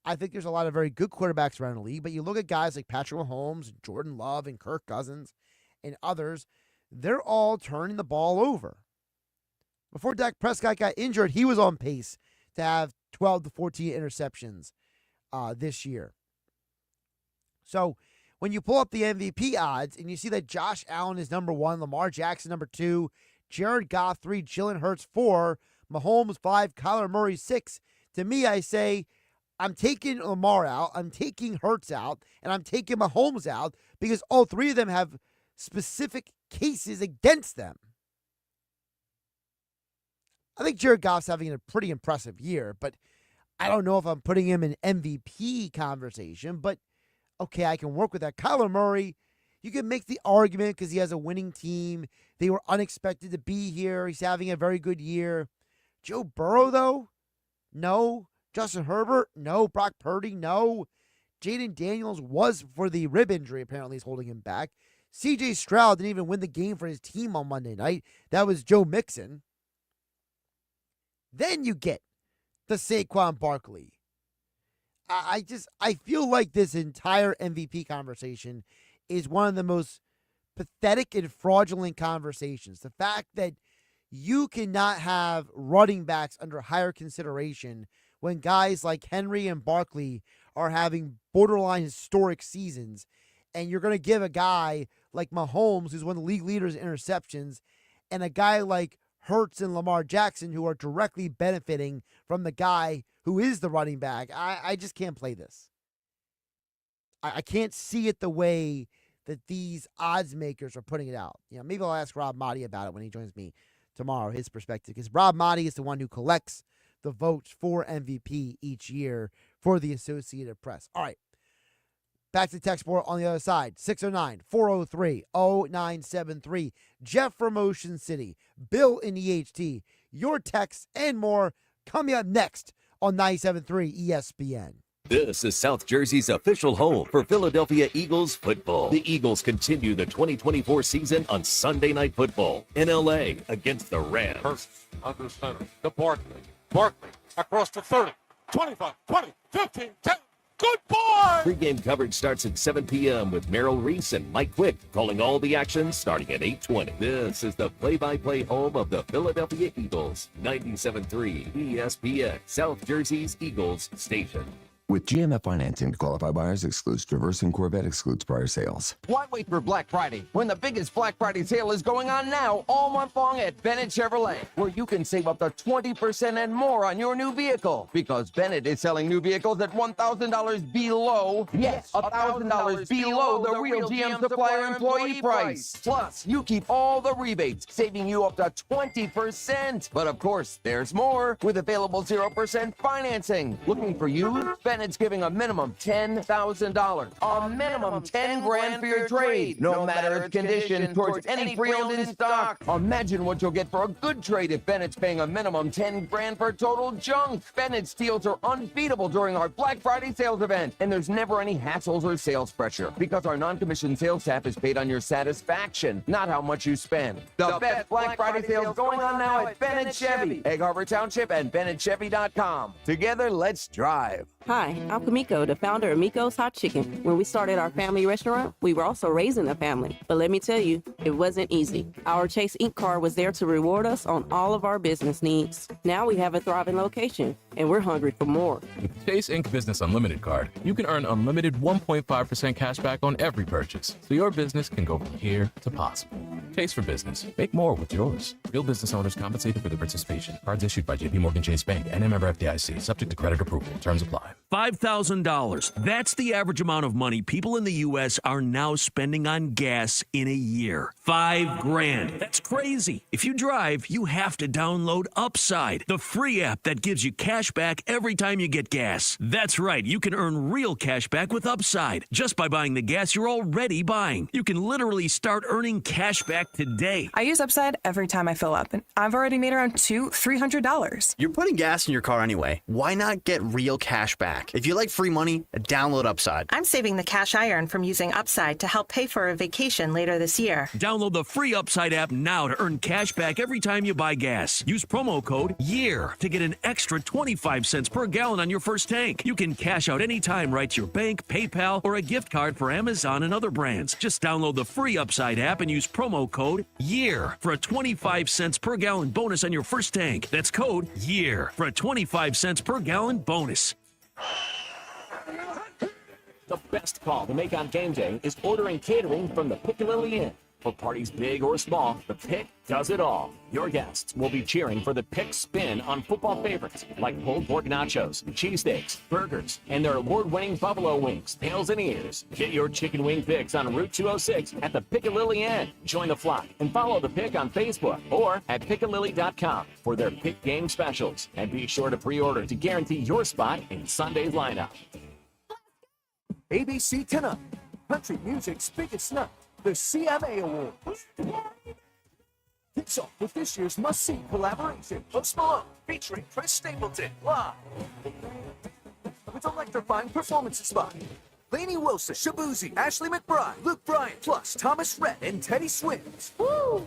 I think there's a lot of very good quarterbacks around the league, but you look at guys like Patrick Mahomes, Jordan Love, and Kirk Cousins, and others, they're all turning the ball over. Before Dak Prescott got injured, he was on pace to have 12 to 14 interceptions this year. So when you pull up the MVP odds and you see that Josh Allen is number 1, Lamar Jackson number 2, Jared Goff 3, Jalen Hurts 4, Mahomes 5, Kyler Murray 6, to me I say I'm taking Lamar out, I'm taking Hurts out, and I'm taking Mahomes out because all three of them have specific cases against them. I think Jared Goff's having a pretty impressive year, but I don't know if I'm putting him in MVP conversation, but okay, I can work with that. Kyler Murray, you can make the argument because he has a winning team. They were unexpected to be here. He's having a very good year. Joe Burrow, though? No. Justin Herbert? No. Brock Purdy? No. Jaden Daniels was for the rib injury, apparently is holding him back. CJ Stroud didn't even win the game for his team on Monday night. That was Joe Mixon. Then you get the Saquon Barkley. I feel like this entire MVP conversation is one of the most pathetic and fraudulent conversations. The fact that you cannot have running backs under higher consideration when guys like Henry and Barkley are having borderline historic seasons, and you're going to give a guy like Mahomes, who's one of the league leaders in interceptions, and a guy like Hurts and Lamar Jackson, who are directly benefiting from the guy who is the running back. I just can't play this. I can't see it the way that these odds makers are putting it out. Maybe I'll ask Rob Motti about it when he joins me tomorrow, his perspective, because Rob Motti is the one who collects the votes for MVP each year for the Associated Press. All right. Back to the text board on the other side. 609-403-0973. Jeff from Ocean City. Bill in EHT. Your texts and more coming up next on 97.3 ESPN. This is South Jersey's official home for Philadelphia Eagles football. The Eagles continue the 2024 season on Sunday Night Football in LA against the Rams. Hurst under center to Barkley. Barkley across the 30, 25, 20, 15, 10. Good boy! Pre-game coverage starts at 7 p.m. with Merrill Reese and Mike Quick calling all the action starting at 8:20. This is the play-by-play home of the Philadelphia Eagles. 97.3 ESPN, South Jersey's Eagles station. With GMF financing, qualified buyers excludes Traverse and Corvette excludes prior sales. Why wait for Black Friday when the biggest Black Friday sale is going on now all month long at Bennett Chevrolet, where you can save up to 20% and more on your new vehicle? Because Bennett is selling new vehicles at $1,000 below, yes, $1,000 below the real GM supplier employee price. Plus, you keep all the rebates, saving you up to 20%. But of course, there's more with available 0% financing. Looking for you? Bennett's giving a minimum $10,000, a minimum 10 grand for your trade, no matter its condition, towards any pre-owned in stock. Imagine what you'll get for a good trade if Bennett's paying a minimum 10 grand for total junk. Bennett's deals are unbeatable during our Black Friday sales event, and there's never any hassles or sales pressure because our non-commissioned sales staff is paid on your satisfaction, not how much you spend. The best Black Friday sales going on now at Bennett Chevy, Egg Harbor Township, and BennettChevy.com. Together, let's drive. Hi, I'm Kamiko, the founder of Miko's Hot Chicken. When we started our family restaurant, we were also raising a family. But let me tell you, it wasn't easy. Our Chase Inc. card was there to reward us on all of our business needs. Now we have a thriving location, and we're hungry for more. With the Chase Inc. Business Unlimited card, you can earn unlimited 1.5% cash back on every purchase, so your business can go from here to possible. Chase for business. Make more with yours. Real business owners compensated for their participation. Cards issued by JPMorgan Chase Bank and a member FDIC, subject to credit approval. Terms apply. $5,000. That's the average amount of money people in the U.S. are now spending on gas in a year. $5,000. That's crazy. If you drive, you have to download Upside, the free app that gives you cash back every time you get gas. That's right. You can earn real cash back with Upside just by buying the gas you're already buying. You can literally start earning cash back today. I use Upside every time I fill up, and I've already made around $300. You're putting gas in your car anyway. Why not get real cash back? If you like free money, download Upside. I'm saving the cash I earn from using Upside to help pay for a vacation later this year. Download the free Upside app now to earn cash back every time you buy gas. Use promo code YEAR to get an extra 25 cents per gallon on your first tank. You can cash out anytime right to your bank, PayPal, or a gift card for Amazon and other brands. Just download the free Upside app and use promo code YEAR for a 25 cents per gallon bonus on your first tank. That's code YEAR for a 25 cents per gallon bonus. The best call to make on game day is ordering catering from the Piccalilli Inn. For parties big or small, the Pick does it all. Your guests will be cheering for the Pick spin on football favorites like pulled pork nachos, cheesesteaks, burgers, and their award-winning buffalo wings, tails, and ears. Get your chicken wing picks on Route 206 at the Piccalilli Inn. Join the flock and follow the Pick on Facebook or at Piccalilli.com for their Pick game specials. And be sure to pre-order to guarantee your spot in Sunday's lineup. ABC tonight, country music's biggest night, the CMA Awards. Kicks off with this year's must-see collaboration, Post Malone featuring Chris Stapleton live. With electrifying performances by Lainey Wilson, Shabuzi, Ashley McBride, Luke Bryan, plus Thomas Rhett and Teddy Swims. Woo!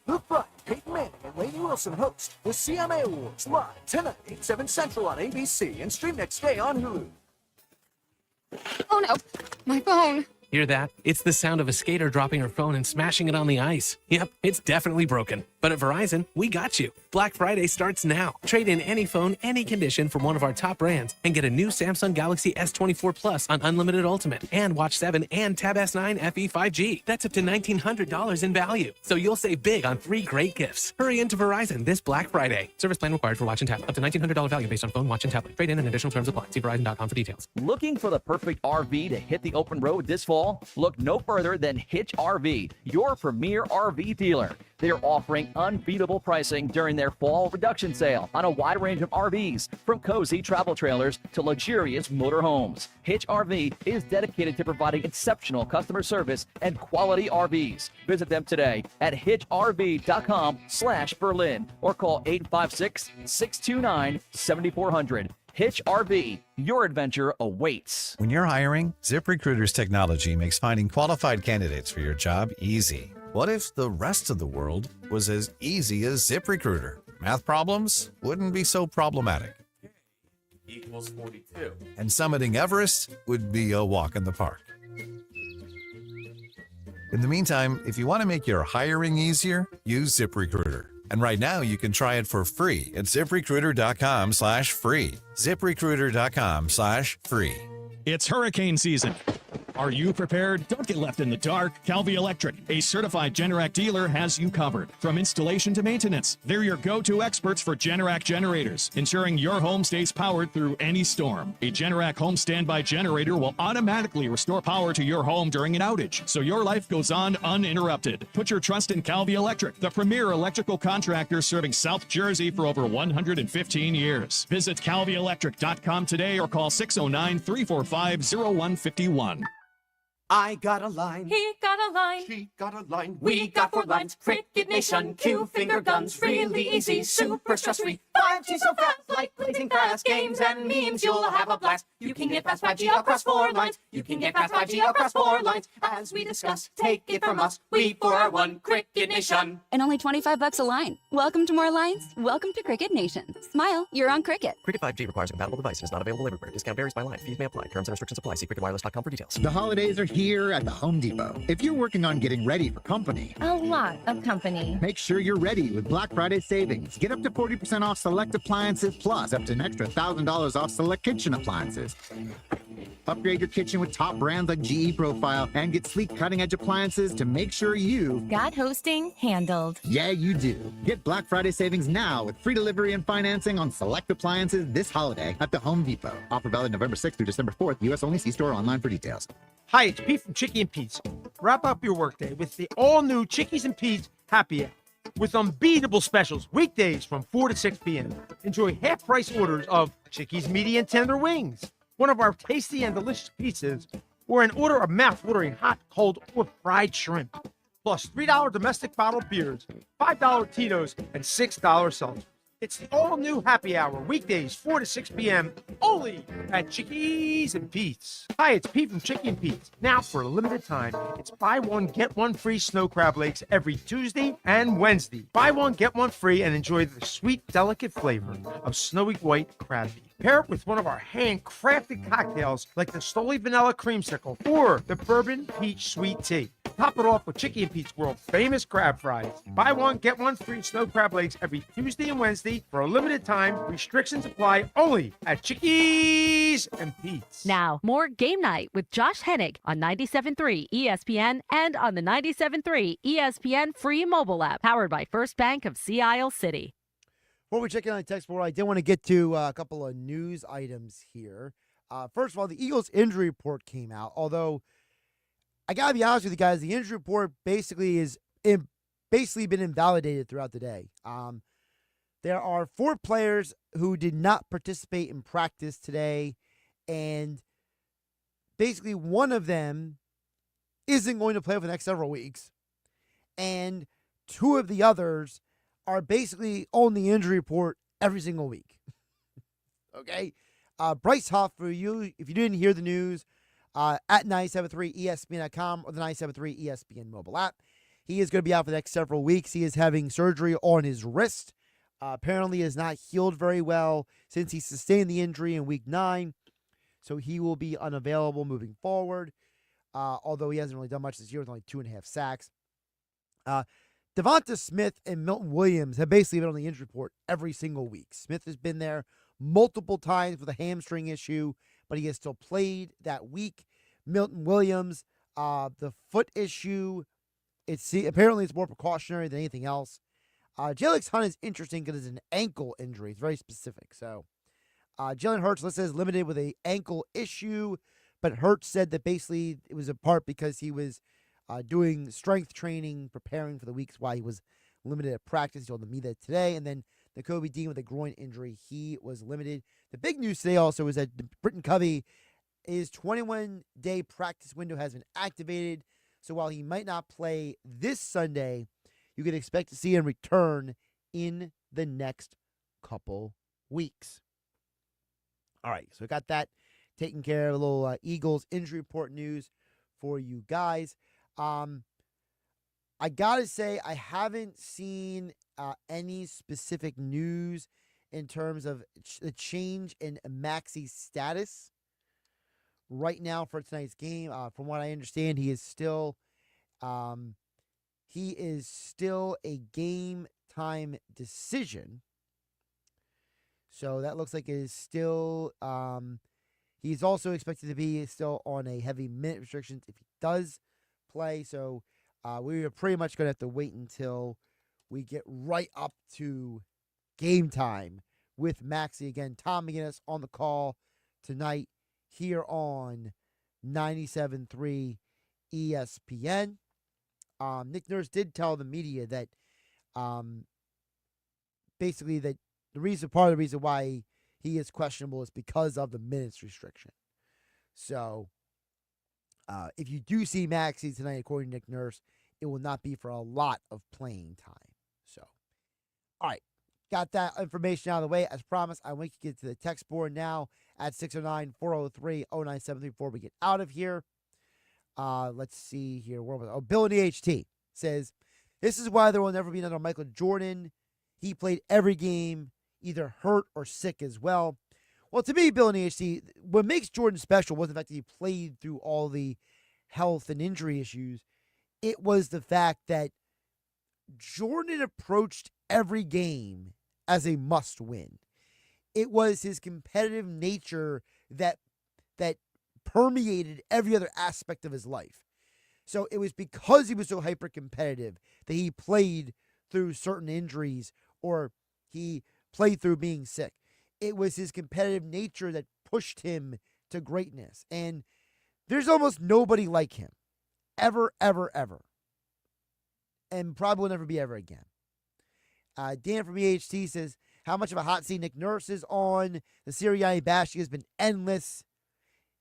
Luke Bryan, Peyton Manning, and Lainey Wilson host the CMA Awards live tonight, 8/7 Central on ABC and stream next day on Hulu. Oh no, my phone. Hear that? It's the sound of a skater dropping her phone and smashing it on the ice. Yep, it's definitely broken. But at Verizon, we got you. Black Friday starts now. Trade in any phone, any condition from one of our top brands and get a new Samsung Galaxy S24 Plus on Unlimited Ultimate and Watch 7 and Tab S9 FE 5G. That's up to $1,900 in value. So you'll save big on 3 great gifts. Hurry into Verizon this Black Friday. Service plan required for Watch and Tab. Up to $1,900 value based on phone, watch, and tablet. Trade in and additional terms apply. See Verizon.com for details. Looking for the perfect RV to hit the open road this fall? Look no further than Hitch RV, your premier RV dealer. They are offering unbeatable pricing during their fall reduction sale on a wide range of RVs, from cozy travel trailers to luxurious motorhomes. Hitch RV is dedicated to providing exceptional customer service and quality RVs. Visit them today at hitchrv.com/Berlin or call 856-629-7400. Hitch RV, your adventure awaits. When you're hiring, ZipRecruiter's technology makes finding qualified candidates for your job easy. What if the rest of the world was as easy as ZipRecruiter? Math problems wouldn't be so problematic. Equals 42. And summiting Everest would be a walk in the park. In the meantime, if you want to make your hiring easier, use ZipRecruiter. And right now, you can try it for free at ZipRecruiter.com/free. ZipRecruiter.com/free. It's hurricane season. Are you prepared? Don't get left in the dark. Calvi Electric, a certified Generac dealer, has you covered. From installation to maintenance, they're your go-to experts for Generac generators, ensuring your home stays powered through any storm. A Generac home standby generator will automatically restore power to your home during an outage, so your life goes on uninterrupted. Put your trust in Calvi Electric, the premier electrical contractor serving South Jersey for over 115 years. Visit calvielectric.com today or call 609-345-0151. I got a line. He got a line. She got a line. We got 4 lines. Cricket Nation, Q finger guns, really easy, super stress-free. 5G so fast, like blazing fast. Games and memes, you'll have a blast. You can get fast 5G across 4 lines. You can get fast 5G across 4 lines. As we discuss, take it from us. We 4 are one Cricket Nation. And only $25 a line. Welcome to more lines. Welcome to Cricket Nation. Smile, you're on Cricket. Cricket 5G requires a compatible device and is not available everywhere. Discount varies by line. Fees may apply. Terms and restrictions apply. See cricketwireless.com for details. The holidays are here at the Home Depot. If you're working on getting ready for company, a lot of company, make sure you're ready with Black Friday savings. Get up to 40% off select appliances, plus up to an extra $1,000 off select kitchen appliances. Upgrade your kitchen with top brands like GE Profile and get sleek cutting-edge appliances to make sure you got hosting handled. Yeah, you do. Get Black Friday savings now with free delivery and financing on select appliances this holiday at the Home Depot. Offer valid November 6th through December 4th. U.S. only. See store online for details. Hi, it's Pete from Chicky and Pete's. Wrap up your workday with the all-new Chickies and Pete's Happy Hour with unbeatable specials weekdays from 4 to 6 p.m. Enjoy half-price orders of Chickies medium tender wings, one of our tasty and delicious pizzas, or an order of mouth-watering hot, cold, or fried shrimp. Plus $3 domestic bottled beers, $5 Tito's, and $6 seltzers. It's the all-new Happy Hour, weekdays 4 to 6 p.m., only at Chickies and Pete's. Hi, it's Pete from Chicky and Pete's. Now, for a limited time, it's buy one, get one free snow crab legs every Tuesday and Wednesday. Buy one, get one free, and enjoy the sweet, delicate flavor of snowy white crab meat. Pair it with one of our handcrafted cocktails like the Stoli Vanilla Creamsicle or the Bourbon Peach Sweet Tea. Top it off with Chicky and Pete's world famous crab fries. Buy one, get one free snow crab legs every Tuesday and Wednesday for a limited time. Restrictions apply only at Chickies and Pete's. Now, more Game Night with Josh Hennig on 97.3 ESPN and on the 97.3 ESPN free mobile app, powered by First Bank of Sea Isle City. Before we check in on the text board, I did want to get to a couple of news items here. First of all, the Eagles injury report came out, although I got to be honest with you guys, the injury report basically been invalidated throughout the day. There are 4 players who did not participate in practice today, and basically one of them isn't going to play for the next several weeks, and 2 of the others are basically on the injury report every single week. Okay? Bryce Huff, for you, if you didn't hear the news, at 973ESPN.com or the 973 ESPN mobile app, he is going to be out for the next several weeks. He is having surgery on his wrist. Apparently has not healed very well since he sustained the injury in week 9. So he will be unavailable moving forward, although he hasn't really done much this year with only 2.5 sacks. Devonta Smith and Milton Williams have basically been on the injury report every single week. Smith has been there multiple times with a hamstring issue, but he has still played that week. Milton Williams, the foot issue, apparently it's more precautionary than anything else. Jalen Hunt is interesting because it's an ankle injury. It's very specific. So Jalen Hurts, let's say, is limited with an ankle issue, but Hurts said that basically it was a part because he was doing strength training, preparing for the weeks why he was limited at practice. He told me that today. And then Nakobe Dean with a groin injury, he was limited. The big news today also is that Britton Covey, his 21-day practice window has been activated. So while he might not play this Sunday, you can expect to see him return in the next couple weeks. All right, so we got that taken care of. A little Eagles injury report news for you guys. I gotta say, I haven't seen any specific news in terms of the change in Maxey's status right now for tonight's game. From what I understand, he is still a game time decision. So that looks like it is still. He's also expected to be still on a heavy minute restrictions if he does play. So we are pretty much going to have to wait until we get right up to game time with Maxey again. Tom McGinnis on the call tonight here on 97.3 ESPN. Nick Nurse did tell the media that basically that part of the reason why he is questionable is because of the minutes restriction. So if you do see Maxey tonight, according to Nick Nurse, it will not be for a lot of playing time. So, all right. Got that information out of the way. As promised, I want to get to the text board now at 609-403-0973 before we get out of here. Let's see here. Where was it? Oh, Bill in the HT says, this is why there will never be another Michael Jordan. He played every game, either hurt or sick as well. Well, to me, Bill in the HT, what makes Jordan special wasn't the fact that he played through all the health and injury issues. It was the fact that Jordan approached every game as a must-win. It was his competitive nature that permeated every other aspect of his life. So it was because he was so hyper-competitive that he played through certain injuries or he played through being sick. It was his competitive nature that pushed him to greatness. And there's almost nobody like him. Ever, ever, ever. And probably will never be ever again. Dan from EHT says, how much of a hot seat Nick Nurse is on. The Sirianni bashing has been endless.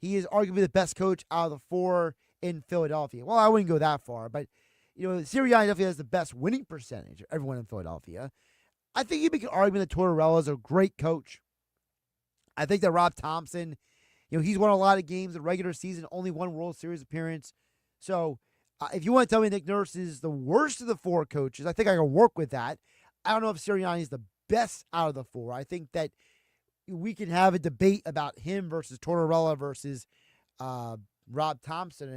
He is arguably the best coach out of the four in Philadelphia. Well, I wouldn't go that far, but Sirianni definitely has the best winning percentage of everyone in Philadelphia. I think you make an argument that Tortorella is a great coach. I think that Rob Thompson, he's won a lot of games in regular season, only one World Series appearance. So if you want to tell me Nick Nurse is the worst of the four coaches, I think I can work with that. I don't know if Sirianni is the best out of the four. I think that we can have a debate about him versus Tortorella versus Rob Thompson,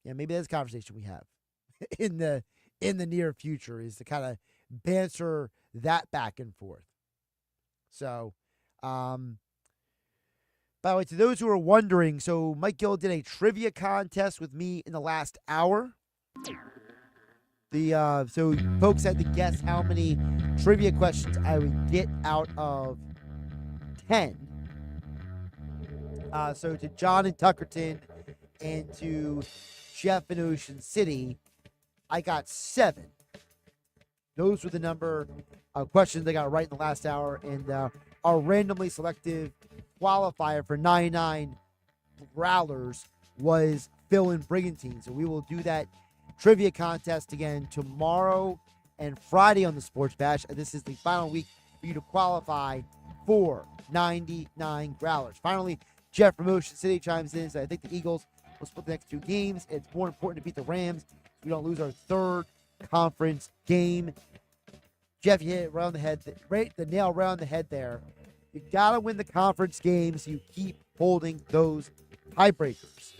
and maybe that's a conversation we have in the near future, is to kind of banter that back and forth. So, by the way, to those who are wondering, so Mike Gill did a trivia contest with me in the last hour. So folks had to guess how many trivia questions I would get out of 10. So to John in Tuckerton and to Jeff in Ocean City, I got 7. Those were the number of questions I got right in the last hour, and our randomly selective qualifier for 99 Growlers was Phil and Brigantine. So we will do that trivia contest again tomorrow and Friday on the Sports Bash. This is the final week for you to qualify for 99 Growlers. Finally, Jeff from Ocean City chimes in and says, I think the Eagles will split the next 2 games. It's more important to beat the Rams so we don't lose our 3rd conference game. Jeff, you hit it around the head, right, the nail around the head there. You got to win the conference games. You keep holding those tiebreakers.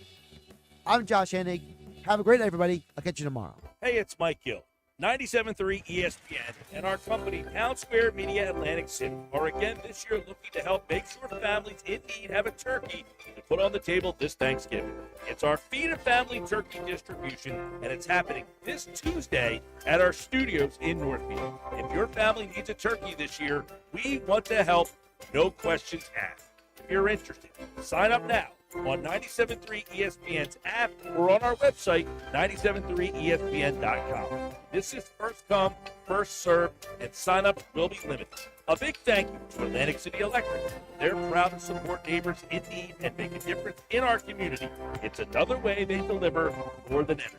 I'm Josh Hennig. Have a great night, everybody. I'll catch you tomorrow. Hey, it's Mike Gill. 97.3 ESPN and our company, Town Square Media Atlantic City, are again this year looking to help make sure families in need have a turkey to put on the table this Thanksgiving. It's our Feed a Family Turkey distribution, and it's happening this Tuesday at our studios in Northfield. If your family needs a turkey this year, we want to help, no questions asked. If you're interested, sign up now on 97.3 ESPN's app or on our website, 973ESPN.com. This is first come, first served, and sign-ups will be limited. A big thank you to Atlantic City Electric. They're proud to support neighbors in need and make a difference in our community. It's another way they deliver more than energy.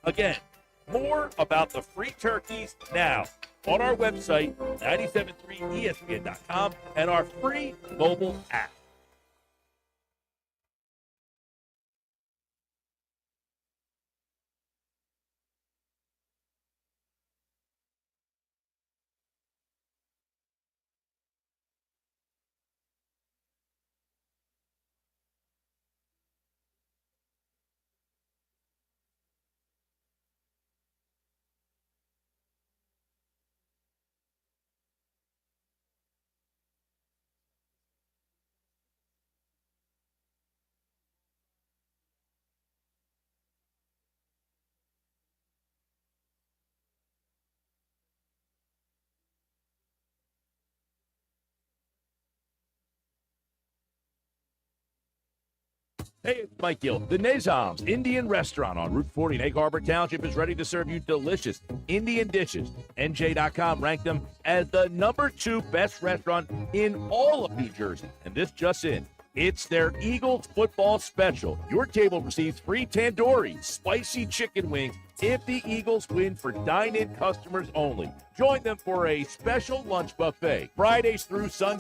Again, more about the free turkeys now on our website, 973ESPN.com, and our free mobile app. Hey, it's Mike Gill. The Nizam's Indian Restaurant on Route 40 in Egg Harbor Township is ready to serve you delicious Indian dishes. NJ.com ranked them as the #2 best restaurant in all of New Jersey. And this just in. It's their Eagles football special. Your table receives free tandoori, spicy chicken wings if the Eagles win for dine-in customers only. Join them for a special lunch buffet Fridays through Sunday.